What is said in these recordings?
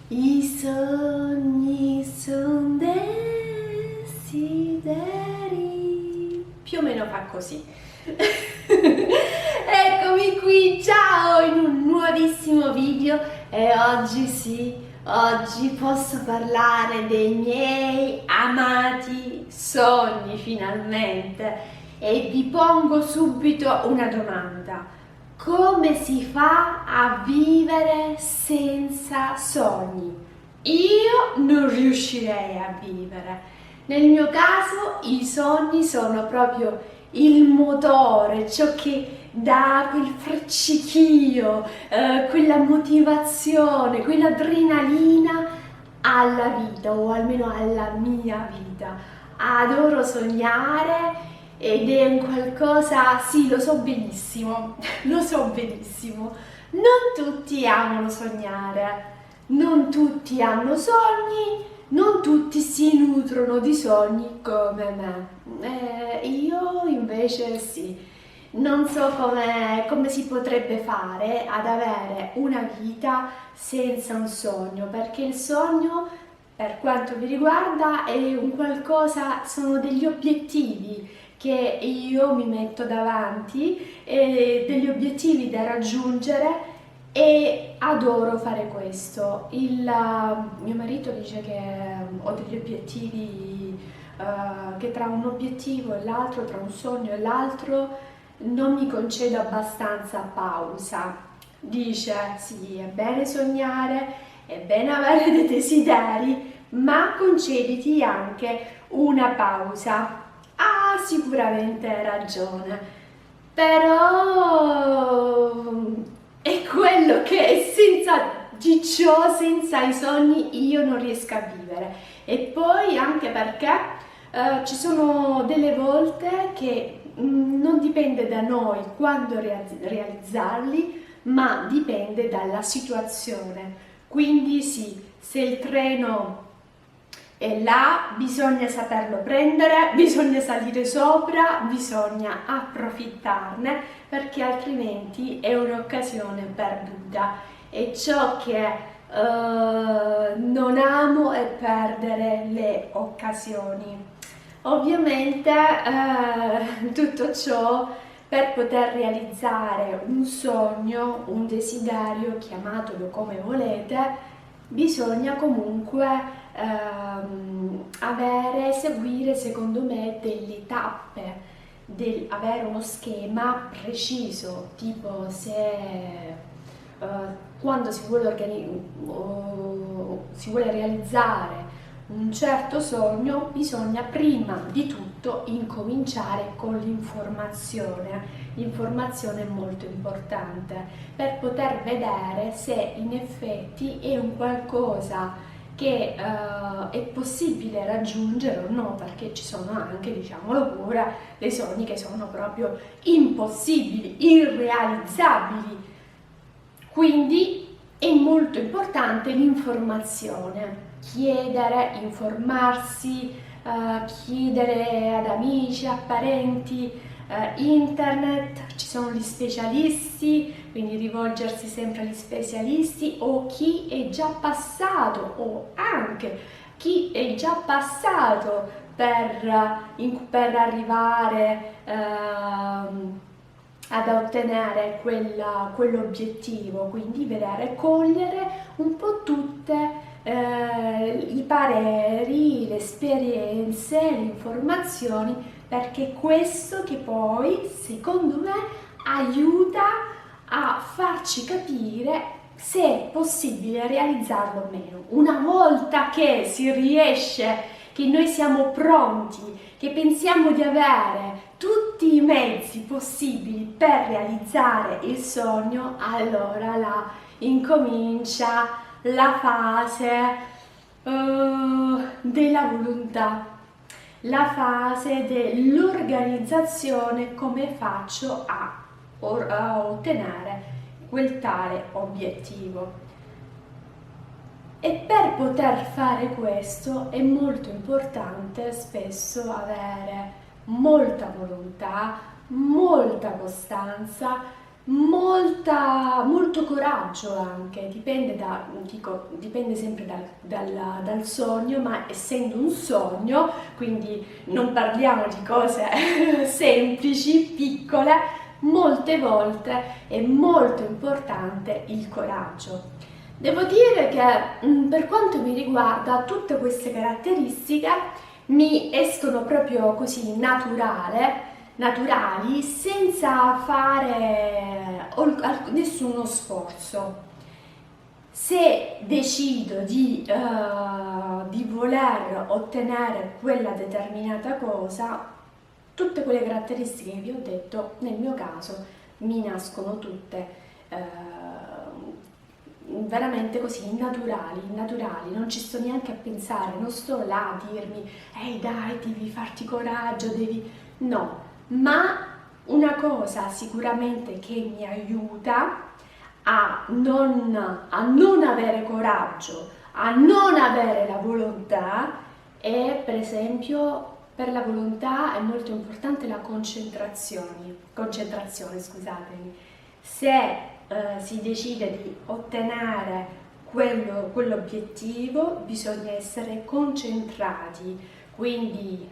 I sogni son desideri. Più o meno fa così. Eccomi qui, ciao, in un nuovissimo video e oggi sì, oggi posso parlare dei miei amati sogni finalmente e vi pongo subito una domanda. Come si fa a vivere senza sogni? Io non riuscirei a vivere. Nel mio caso i sogni sono proprio il motore, ciò che dà quel friccichio, quella motivazione, quell'adrenalina alla vita o almeno alla mia vita. Adoro sognare ed è un qualcosa, sì, lo so benissimo, lo so benissimo. Non tutti amano sognare, non tutti hanno sogni, non tutti si nutrono di sogni come me. Io invece sì. Non so come si potrebbe fare ad avere una vita senza un sogno, perché il sogno, per quanto mi riguarda, è un qualcosa, sono degli obiettivi che io mi metto davanti, degli obiettivi da raggiungere e adoro fare questo. Mio marito dice che ho degli obiettivi, che tra un obiettivo e l'altro, tra un sogno e l'altro, non mi concedo abbastanza pausa. Dice, sì, è bene sognare, è bene avere dei desideri, ma concediti anche una pausa. Ha sicuramente ragione, però è quello che di ciò, senza i sogni, io non riesco a vivere. E poi anche perché ci sono delle volte che non dipende da noi quando realizzarli, ma dipende dalla situazione. Quindi sì, se il treno è là, bisogna saperlo prendere, bisogna salire sopra, bisogna approfittarne perché altrimenti è un'occasione perduta e ciò che non amo è perdere le occasioni. Ovviamente tutto ciò per poter realizzare un sogno, un desiderio, chiamatelo come volete, bisogna comunque seguire secondo me delle tappe, avere uno schema preciso, tipo se quando si vuole realizzare un certo sogno, bisogna prima di tutto incominciare con l'informazione. L'informazione è molto importante per poter vedere se in effetti è un qualcosa che è possibile raggiungere o no, perché ci sono anche, diciamolo pure, dei sogni che sono proprio impossibili, irrealizzabili. Quindi è molto importante l'informazione, chiedere, informarsi, chiedere ad amici, a parenti, internet, ci sono gli specialisti, quindi rivolgersi sempre agli specialisti o chi è già passato o anche chi è già passato per arrivare ad ottenere quell'obiettivo, quindi vedere, cogliere un po' tutte i pareri, le esperienze, le informazioni, perché questo che poi secondo me aiuta a farci capire se è possibile realizzarlo o meno. Una volta che si riesce, che noi siamo pronti, che pensiamo di avere tutti i mezzi possibili per realizzare il sogno, allora là incomincia la fase della volontà, la fase dell'organizzazione, come faccio a ottenere quel tale obiettivo. E per poter fare questo è molto importante spesso avere molta volontà, molta costanza, molto coraggio anche, dipende sempre dal sogno, ma essendo un sogno, quindi non parliamo di cose semplici, piccole, molte volte è molto importante il coraggio. Devo dire che per quanto mi riguarda tutte queste caratteristiche mi escono proprio così naturali, senza fare nessuno sforzo. Se decido di voler ottenere quella determinata cosa, tutte quelle caratteristiche che vi ho detto, nel mio caso, mi nascono tutte veramente così naturali, non ci sto neanche a pensare, non sto là a dirmi, ehi dai, devi farti coraggio, no, ma una cosa sicuramente che mi aiuta a non avere coraggio, a non avere la volontà è, per esempio, per la volontà è molto importante la concentrazione, scusatemi. Se si decide di ottenere quell'obiettivo, bisogna essere concentrati, quindi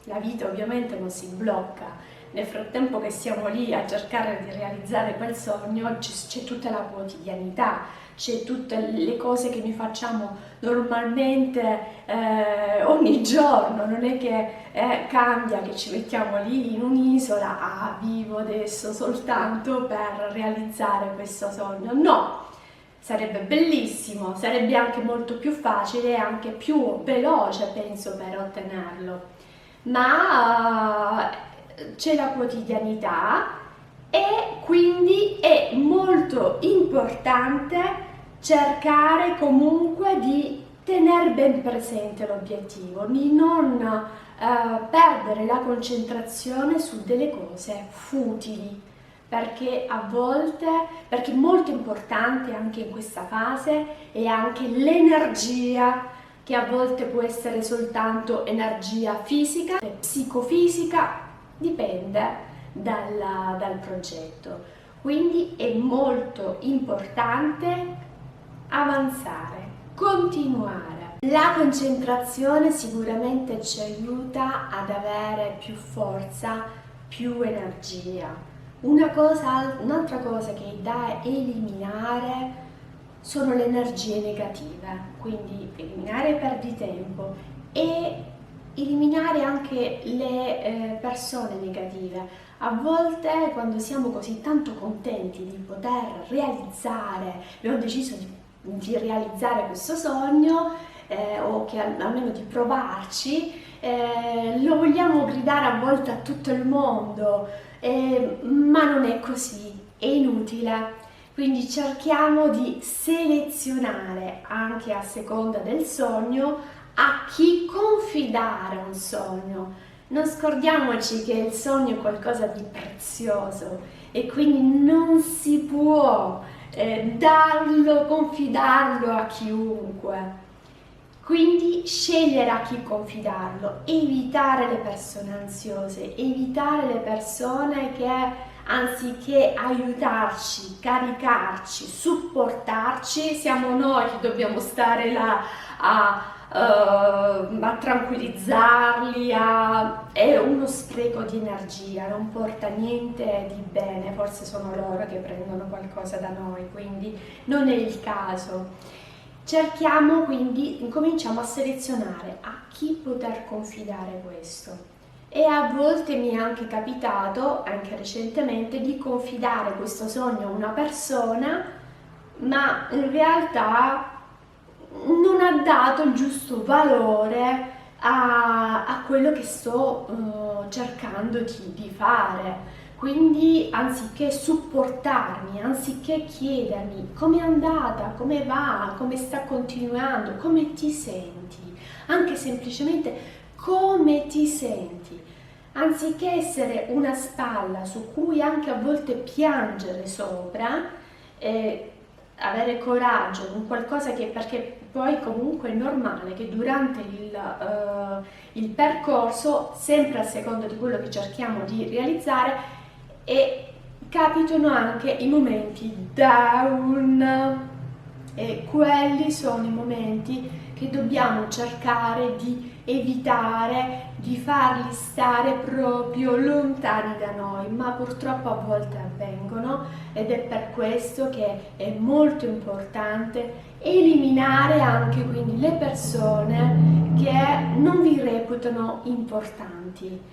la vita ovviamente non si blocca. Nel frattempo che siamo lì a cercare di realizzare quel sogno, c'è tutta la quotidianità, c'è tutte le cose che noi facciamo normalmente ogni giorno, non è che cambia, che ci mettiamo lì in un'isola, vivo adesso soltanto per realizzare questo sogno. No, sarebbe bellissimo, sarebbe anche molto più facile e anche più veloce, penso, per ottenerlo. Ma c'è la quotidianità e quindi è molto importante cercare comunque di tenere ben presente l'obiettivo, di non perdere la concentrazione su delle cose futili, perché perché è molto importante anche in questa fase è anche l'energia, che a volte può essere soltanto energia fisica, psicofisica, dipende dal progetto. Quindi è molto importante avanzare, continuare. La concentrazione sicuramente ci aiuta ad avere più forza, più energia. Un'altra cosa che è da eliminare sono le energie negative, quindi eliminare il perditempo e eliminare anche le persone negative. A volte quando siamo così tanto contenti di poter abbiamo deciso di realizzare questo sogno o che almeno di provarci, lo vogliamo gridare a volte a tutto il mondo, ma non è così, è inutile. Quindi cerchiamo di selezionare anche a seconda del sogno a chi confidare un sogno. Non scordiamoci che il sogno è qualcosa di prezioso e quindi non si può confidarlo a chiunque. Quindi scegliere a chi confidarlo, evitare le persone ansiose, evitare le persone che anziché aiutarci, caricarci, supportarci, siamo noi che dobbiamo stare là a tranquillizzarli, è uno spreco di energia, non porta niente di bene, forse sono loro che prendono qualcosa da noi, quindi non è il caso. Cerchiamo quindi, cominciamo a selezionare a chi poter confidare questo. E a volte mi è anche capitato, anche recentemente, di confidare questo sogno a una persona, ma in realtà non ha dato il giusto valore a quello che sto cercando di fare. Quindi anziché supportarmi, anziché chiedermi come è andata, come va, come sta continuando, come ti senti, anche semplicemente come ti senti, anziché essere una spalla su cui anche a volte piangere sopra, avere coraggio con qualcosa perché poi comunque è normale che durante il percorso, sempre a seconda di quello che cerchiamo di realizzare, capitano anche i momenti down e quelli sono i momenti che dobbiamo cercare di evitare, di farli stare proprio lontani da noi, ma purtroppo a volte avvengono ed è per questo che è molto importante eliminare anche quindi le persone che non vi reputano importanti.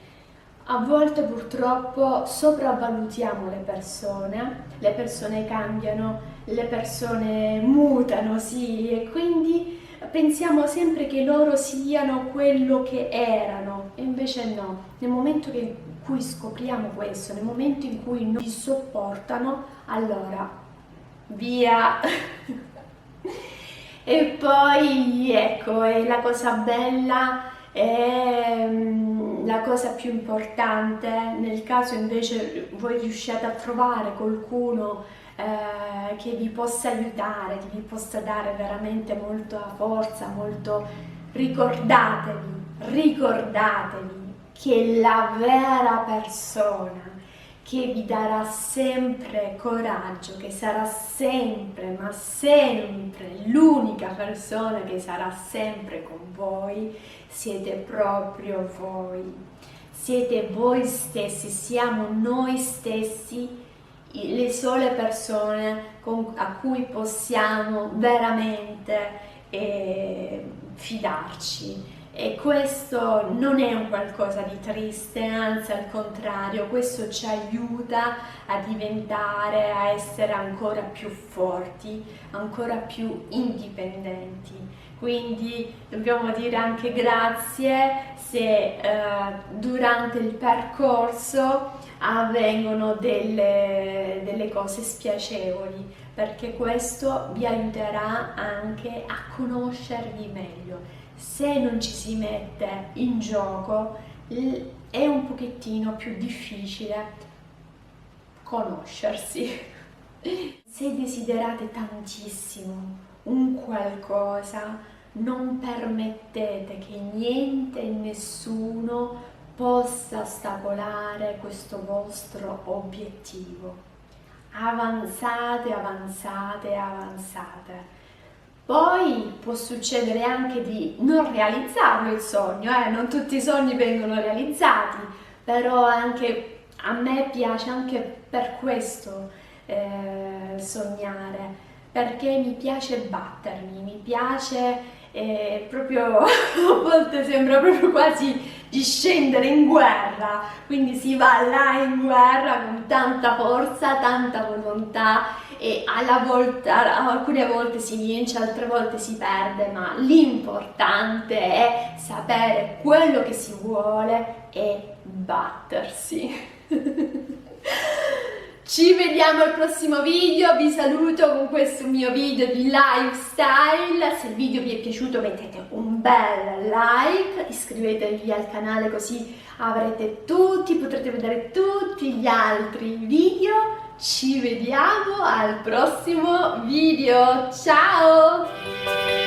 A volte purtroppo sopravvalutiamo le persone cambiano, le persone mutano, sì, e quindi pensiamo sempre che loro siano quello che erano, e invece no. Nel momento in cui scopriamo questo, nel momento in cui non ci sopportano, allora via. E poi ecco, è la cosa bella, è la cosa più importante, nel caso invece voi riusciate a trovare qualcuno che vi possa aiutare, che vi possa dare veramente molta forza, ricordatevi che la vera persona che vi darà sempre coraggio, che sarà sempre, ma sempre l'unica persona che sarà sempre con voi, siete proprio voi. Siete voi stessi, siamo noi stessi le sole persone a cui possiamo veramente fidarci. E questo non è un qualcosa di triste, anzi al contrario, questo ci aiuta a diventare, a essere ancora più forti, ancora più indipendenti. Quindi dobbiamo dire anche grazie se durante il percorso avvengono delle cose spiacevoli, perché questo vi aiuterà anche a conoscervi meglio. Se non ci si mette in gioco è un pochettino più difficile conoscersi. Se desiderate tantissimo un qualcosa, non permettete che niente e nessuno possa ostacolare questo vostro obiettivo. Avanzate. Poi può succedere anche di non realizzarlo il sogno, non tutti i sogni vengono realizzati, però anche a me piace anche per questo sognare, perché mi piace battermi, mi piace proprio, a volte sembra proprio quasi di scendere in guerra, quindi si va là in guerra con tanta forza, tanta volontà e alcune volte si vince, altre volte si perde, ma l'importante è sapere quello che si vuole e battersi. Ci vediamo al prossimo video, vi saluto con questo mio video di lifestyle. Se il video vi è piaciuto mettete un bel like, iscrivetevi al canale così potrete vedere tutti gli altri video. Ci vediamo al prossimo video, ciao!